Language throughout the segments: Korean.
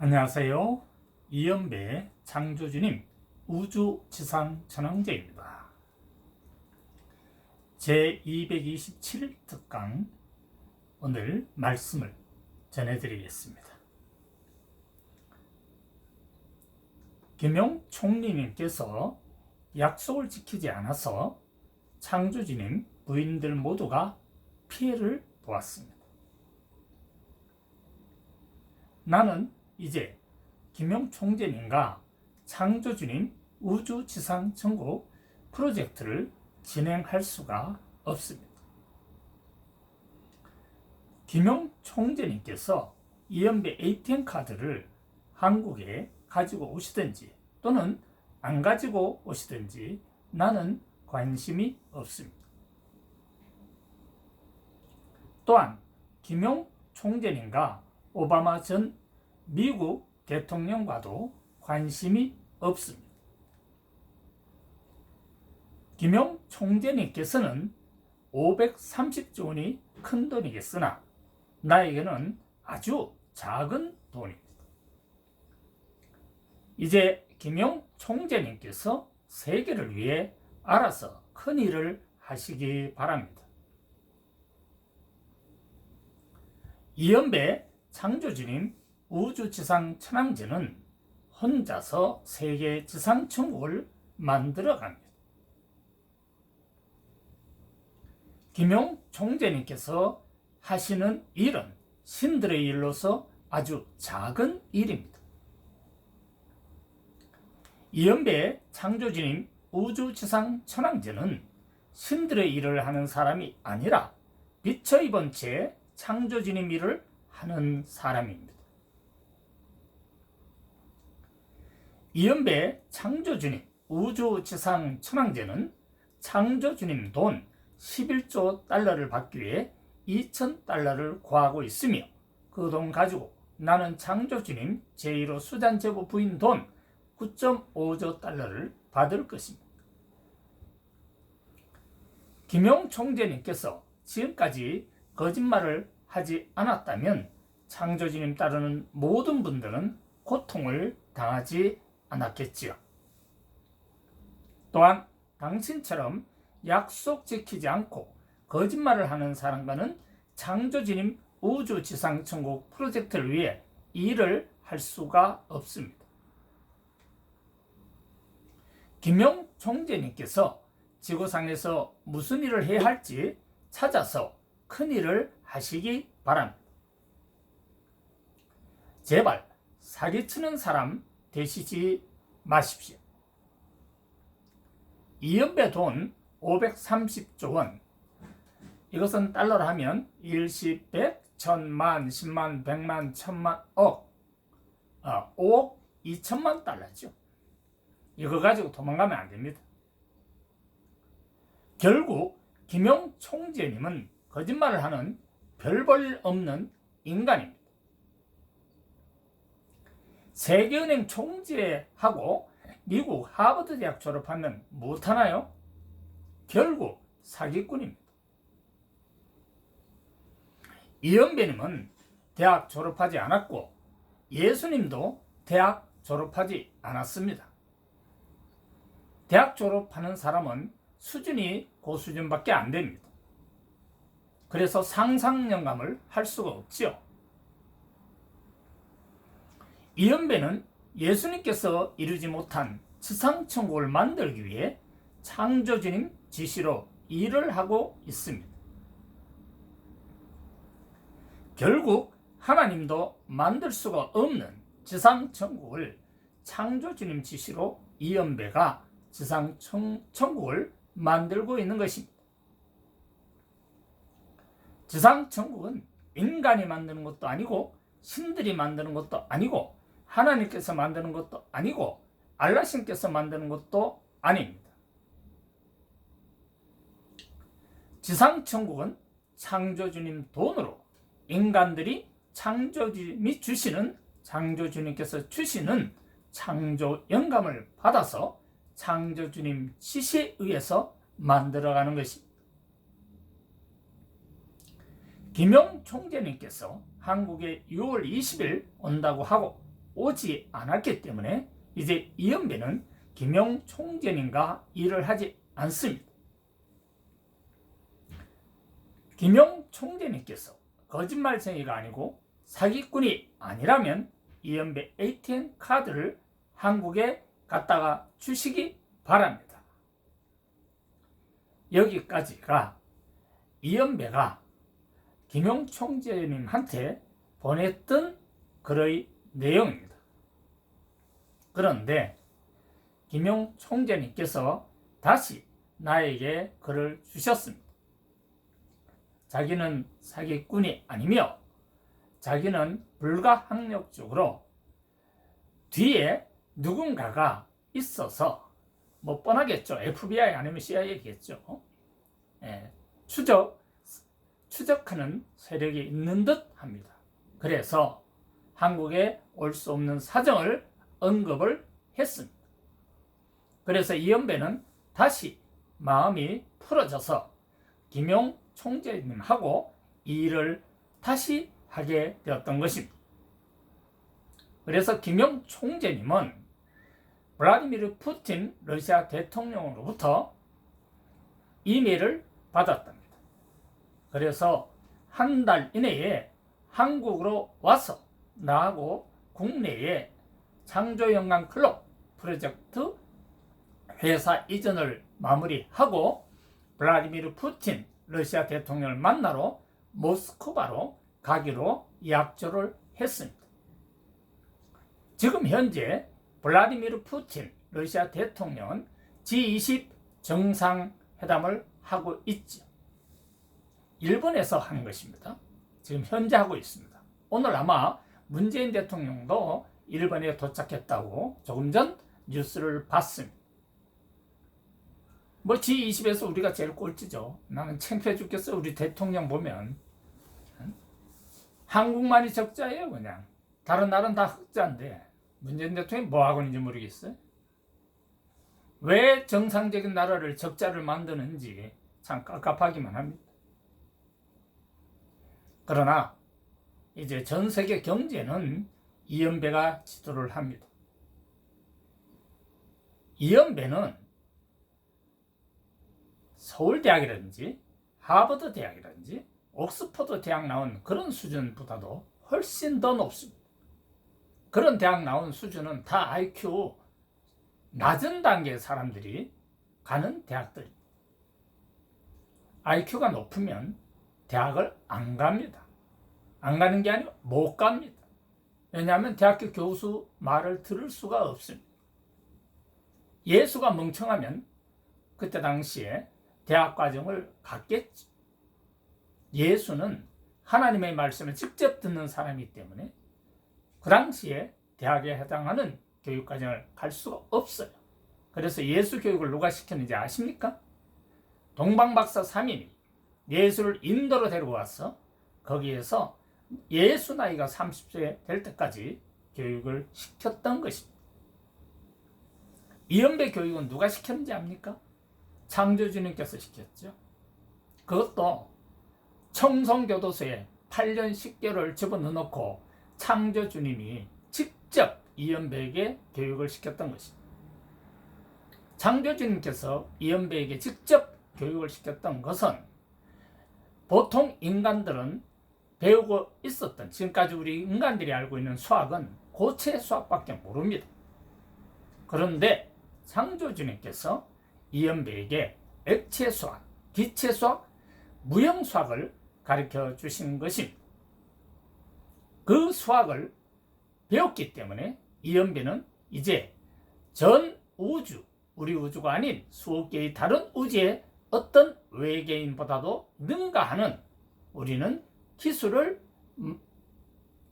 안녕하세요. 이연배 창조주님 우주지상천왕제입니다. 제227특강 오늘 말씀을 전해드리겠습니다. 김용 총리님께서 약속을 지키지 않아서 창조주님 부인들 모두가 피해를 보았습니다. 나는 이제 김용 총재님과 창조주님 우주지상천국 프로젝트를 진행할 수가 없습니다. 김용 총재님께서 이연배 ATM 카드를 한국에 가지고 오시든지 또는 안 가지고 오시든지 나는 관심이 없습니다. 또한 김용 총재님과 오바마 전 미국 대통령과도 관심이 없습니다. 김용 총재님께서는 530조 원이 큰 돈이겠으나 나에게는 아주 작은 돈입니다. 이제 김용 총재님께서 세계를 위해 알아서 큰 일을 하시기 바랍니다. 이연배 창조주님 우주지상천왕제는 혼자서 세계 지상천국을 만들어갑니다. 김용 총재님께서 하시는 일은 신들의 일로서 아주 작은 일입니다. 이연배 창조주님 우주지상천왕제는 신들의 일을 하는 사람이 아니라 비쳐 입은 채 창조주님 일을 하는 사람입니다. 이연배 창조주님 우주지상천왕제는 창조주님 돈 11조 달러를 받기 위해 2,000달러를 구하고 있으며 그 돈 가지고 나는 창조주님 제1호 수잔제보 부인 돈 9.5조 달러를 받을 것입니다. 김용 총재님께서 지금까지 거짓말을 하지 않았다면 창조주님 따르는 모든 분들은 고통을 당하지 않았겠지요. 또한 당신처럼 약속 지키지 않고 거짓말을 하는 사람과는 창조주님 우주지상천국 프로젝트를 위해 일을 할 수가 없습니다. 김용 총재님께서 지구상에서 무슨 일을 해야 할지 찾아서 큰 일을 하시기 바랍니다. 제발 사기치는 사람 되시지 마십시오. 이연배 돈 530조 원, 이것은 달러로 하면 1, 10, 100, 1000만, 10만, 100만, 1000만, 억, 5억 2천만 달러죠. 이거 가지고 도망가면 안 됩니다. 결국 김용 총재님은 거짓말을 하는 별 볼 없는 인간입니다. 세계은행 총재하고 미국 하버드 대학 졸업하면 못하나요? 결국 사기꾼입니다. 이연배님은 대학 졸업하지 않았고 예수님도 대학 졸업하지 않았습니다. 대학 졸업하는 사람은 수준이 고수준밖에 안 됩니다. 그래서 상상영감을 할 수가 없지요. 이연배는 예수님께서 이루지 못한 지상천국을 만들기 위해 창조주님 지시로 일을 하고 있습니다. 결국 하나님도 만들 수가 없는 지상천국을 창조주님 지시로 이연배가 지상천국을 만들고 있는 것입니다. 지상천국은 인간이 만드는 것도 아니고 신들이 만드는 것도 아니고 하나님께서 만드는 것도 아니고 알라신께서 만드는 것도 아닙니다. 지상천국은 창조주님 돈으로 인간들이 창조주님이 주시는 창조주님께서 주시는 창조 영감을 받아서 창조주님 지시에 의해서 만들어가는 것입니다. 김용 총재님께서 한국에 6월 20일 온다고 하고 오지 않았기 때문에 이제 이연배는 김용 총재님과 일을 하지 않습니다. 김용 총재님께서 거짓말쟁이가 아니고 사기꾼이 아니라면 이연배 ATM 카드를 한국에 갖다가 주시기 바랍니다. 여기까지가 이연배가 김용 총재님한테 보냈던 글의 내용입니다. 그런데 김용 총재님께서 다시 나에게 글을 주셨습니다. 자기는 사기꾼이 아니며 자기는 불가항력적으로 뒤에 누군가가 있어서 뭐 뻔하겠죠. FBI 아니면 CIA겠죠. 추적하는 세력이 있는 듯 합니다. 그래서 한국에 올 수 없는 사정을 언급을 했습니다. 그래서 이연배는 다시 마음이 풀어져서 김용 총재님하고 일을 다시 하게 되었던 것입니다. 그래서 김용 총재님은 블라디미르 푸틴 러시아 대통령으로부터 이메일을 받았답니다. 그래서 한 달 이내에 한국으로 와서 나하고 국내에 창조영광 클럽 프로젝트 회사 이전을 마무리하고 블라디미르 푸틴 러시아 대통령을 만나러 모스크바로 가기로 약조를 했습니다. 지금 현재 블라디미르 푸틴 러시아 대통령은 G20 정상회담을 하고 있죠. 일본에서 하는 것입니다. 지금 현재 하고 있습니다. 오늘 아마 문재인 대통령도 일본에 도착했다고 조금 전 뉴스를 봤습니다. 뭐 G20에서 우리가 제일 꼴찌죠. 나는 창피해 죽겠어. 우리 대통령 보면 한국만이 적자예요. 그냥 다른 나라는 다 흑자인데 문재인 대통령이 뭐 하고 있는지 모르겠어요. 왜 정상적인 나라를 적자를 만드는지 참 깝깝하기만 합니다. 그러나 이제 전 세계 경제는 이연배가 지도를 합니다. 이연배는 서울대학이라든지 하버드 대학이라든지 옥스퍼드 대학 나온 그런 수준보다도 훨씬 더 높습니다. 그런 대학 나온 수준은 다 IQ 낮은 단계의 사람들이 가는 대학들입니다. IQ가 높으면 대학을 안 갑니다. 안 가는 게 아니고 못 갑니다. 왜냐하면 대학교 교수 말을 들을 수가 없습니다. 예수가 멍청하면 그때 당시에 대학 과정을 갔겠죠. 예수는 하나님의 말씀을 직접 듣는 사람이기 때문에 그 당시에 대학에 해당하는 교육 과정을 갈 수가 없어요. 그래서 예수 교육을 누가 시켰는지 아십니까? 동방박사 3인이 예수를 인도로 데리고 와서 거기에서 예수 나이가 30세 될 때까지 교육을 시켰던 것입니다. 이연배 교육은 누가 시켰는지 압니까? 창조주님께서 시켰죠. 그것도 청송교도소에 8년 10개월을 집어넣고 창조주님이 직접 이연배에게 교육을 시켰던 것입니다. 창조주님께서 이연배에게 직접 교육을 시켰던 것은 보통 인간들은 배우고 있었던, 지금까지 우리 인간들이 알고 있는 수학은 고체 수학밖에 모릅니다. 그런데 창조주님께서 이연배에게 액체 수학, 기체 수학, 무형 수학을 가르쳐 주신 것입니다. 그 수학을 배웠기 때문에 이연배는 이제 전 우주, 우리 우주가 아닌 수억 개의 다른 우주의 어떤 외계인보다도 능가하는 우리는 기술을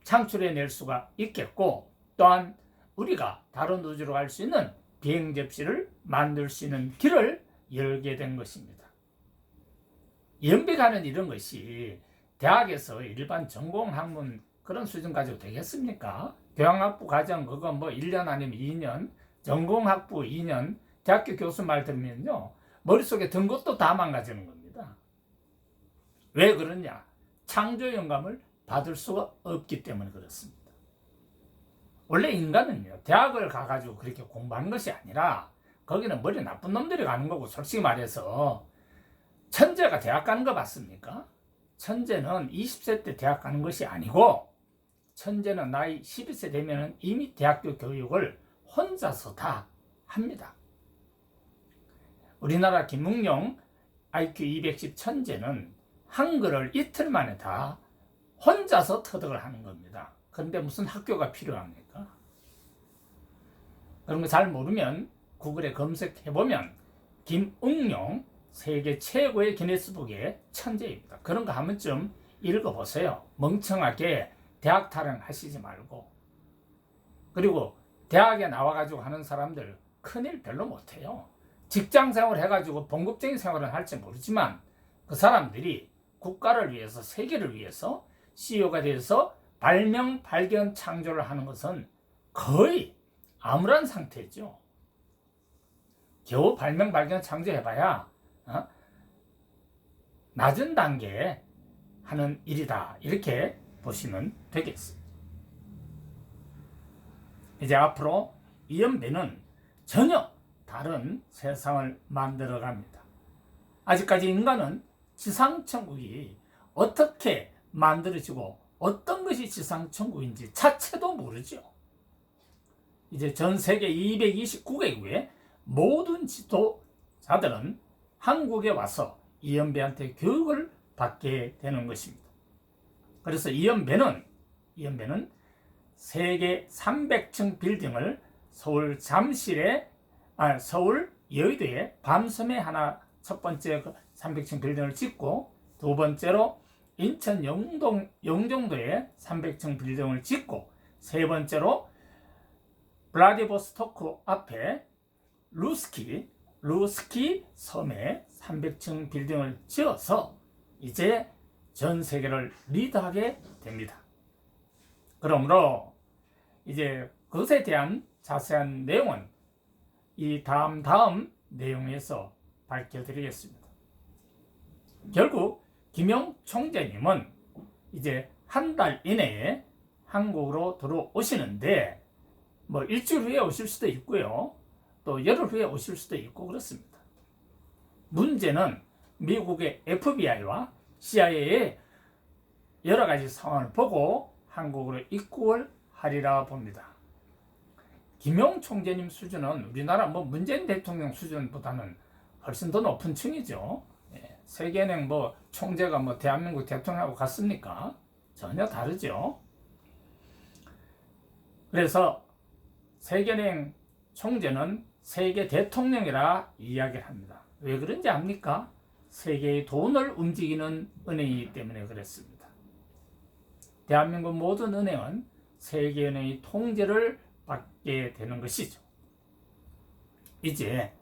창출해낼 수가 있겠고, 또한 우리가 다른 우주로 갈 수 있는 비행 접시를 만들 수 있는 길을 열게 된 것입니다. 연배가 하는 이런 것이 대학에서 일반 전공 학문 그런 수준 가지고 되겠습니까? 교양학부 과정 그거 뭐 1년 아니면 2년, 전공학부 2년, 대학교 교수 말 들으면요 머릿속에 든 것도 다 망가지는 겁니다. 왜 그러냐? 창조 영감을 받을 수가 없기 때문에 그렇습니다. 원래 인간은요, 대학을 가가지고 그렇게 공부하는 것이 아니라 거기는 머리 나쁜 놈들이 가는 거고, 솔직히 말해서 천재가 대학 가는 거 맞습니까? 천재는 20세 때 대학 가는 것이 아니고, 천재는 나이 12세 되면 이미 대학교 교육을 혼자서 다 합니다. 우리나라 김웅룡 IQ 210 천재는 한글을 이틀 만에 다 혼자서 터득을 하는 겁니다. 그런데 무슨 학교가 필요합니까? 그런 거 잘 모르면 구글에 검색해보면 김웅룡 세계 최고의 기네스북의 천재입니다. 그런 거 한 번쯤 읽어보세요. 멍청하게 대학 타령하시지 말고. 그리고 대학에 나와가지고 하는 사람들 큰일 별로 못해요. 직장생활 해가지고 봉급적인 생활은 할지 모르지만 그 사람들이 국가를 위해서, 세계를 위해서 CEO가 돼서 발명, 발견, 창조를 하는 것은 거의 암울한 상태죠. 겨우 발명, 발견, 창조해봐야 낮은 단계에 하는 일이다, 이렇게 보시면 되겠습니다. 이제 앞으로 이연배는 전혀 다른 세상을 만들어 갑니다. 아직까지 인간은 지상천국이 어떻게 만들어지고 어떤 것이 지상천국인지 자체도 모르죠. 이제 전 세계 229개국의 모든 지도자들은 한국에 와서 이연배한테 교육을 받게 되는 것입니다. 그래서 이연배는 세계 300층 빌딩을 서울 여의도에 밤섬에 하나, 첫 번째 300층 빌딩을 짓고, 두 번째로 인천 영종도에 300층 빌딩을 짓고, 세 번째로 블라디보스토크 앞에 루스키 섬에 300층 빌딩을 지어서 이제 전 세계를 리드하게 됩니다. 그러므로 이제 그것에 대한 자세한 내용은 이 다음 내용에서 밝혀드리겠습니다. 결국 김영 총재님은 이제 한 달 이내에 한국으로 들어오시는데, 뭐 일주일 후에 오실 수도 있고요, 또 열흘 후에 오실 수도 있고 그렇습니다. 문제는 미국의 FBI와 CIA의 여러 가지 상황을 보고 한국으로 입국을 하리라 봅니다. 김용 총재님 수준은 우리나라 문재인 대통령 수준보다는 훨씬 더 높은 층이죠. 세계은행 총재가 대한민국 대통령하고 같습니까? 전혀 다르죠. 그래서 세계은행 총재는 세계 대통령이라 이야기를 합니다. 왜 그런지 압니까? 세계의 돈을 움직이는 은행이기 때문에 그렇습니다. 대한민국 모든 은행은 세계은행의 통제를 받게 되는 것이죠. 이제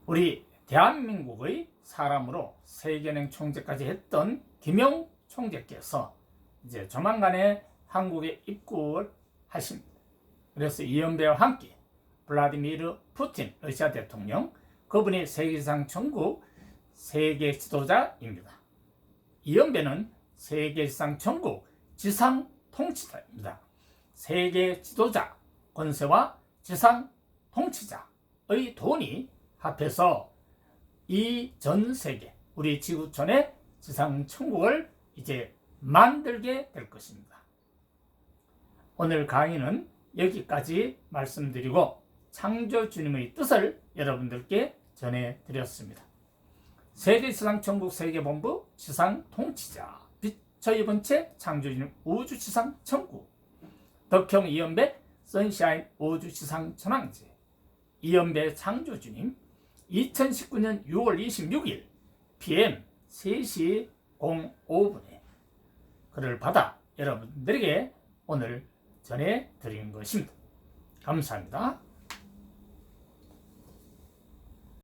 우리 대한민국의 사람으로 세계은행 총재까지 했던 김용 총재께서 이제 조만간에 한국에 입국을 하십니다. 그래서 이연배와 함께 블라디미르 푸틴 러시아 대통령, 그분이 세계지상 천국 세계 지도자입니다. 이연배는 세계지상 천국 지상 통치자입니다. 세계 지도자, 권세와 지상 통치자의 돈이 합해서 이 전 세계, 우리 지구촌의 지상 천국을 이제 만들게 될 것입니다. 오늘 강의는 여기까지 말씀드리고 창조주님의 뜻을 여러분들께 전해드렸습니다. 세계지상천국 세계본부 지상통치자, 저희 번째 창조주님 우주지상천국, 덕형 이연배 선샤인 우주지상천왕제, 이연배 창조주님 2019년 6월 26일 PM 3시 05분에 글을 받아 여러분들에게 오늘 전해드린 것입니다. 감사합니다.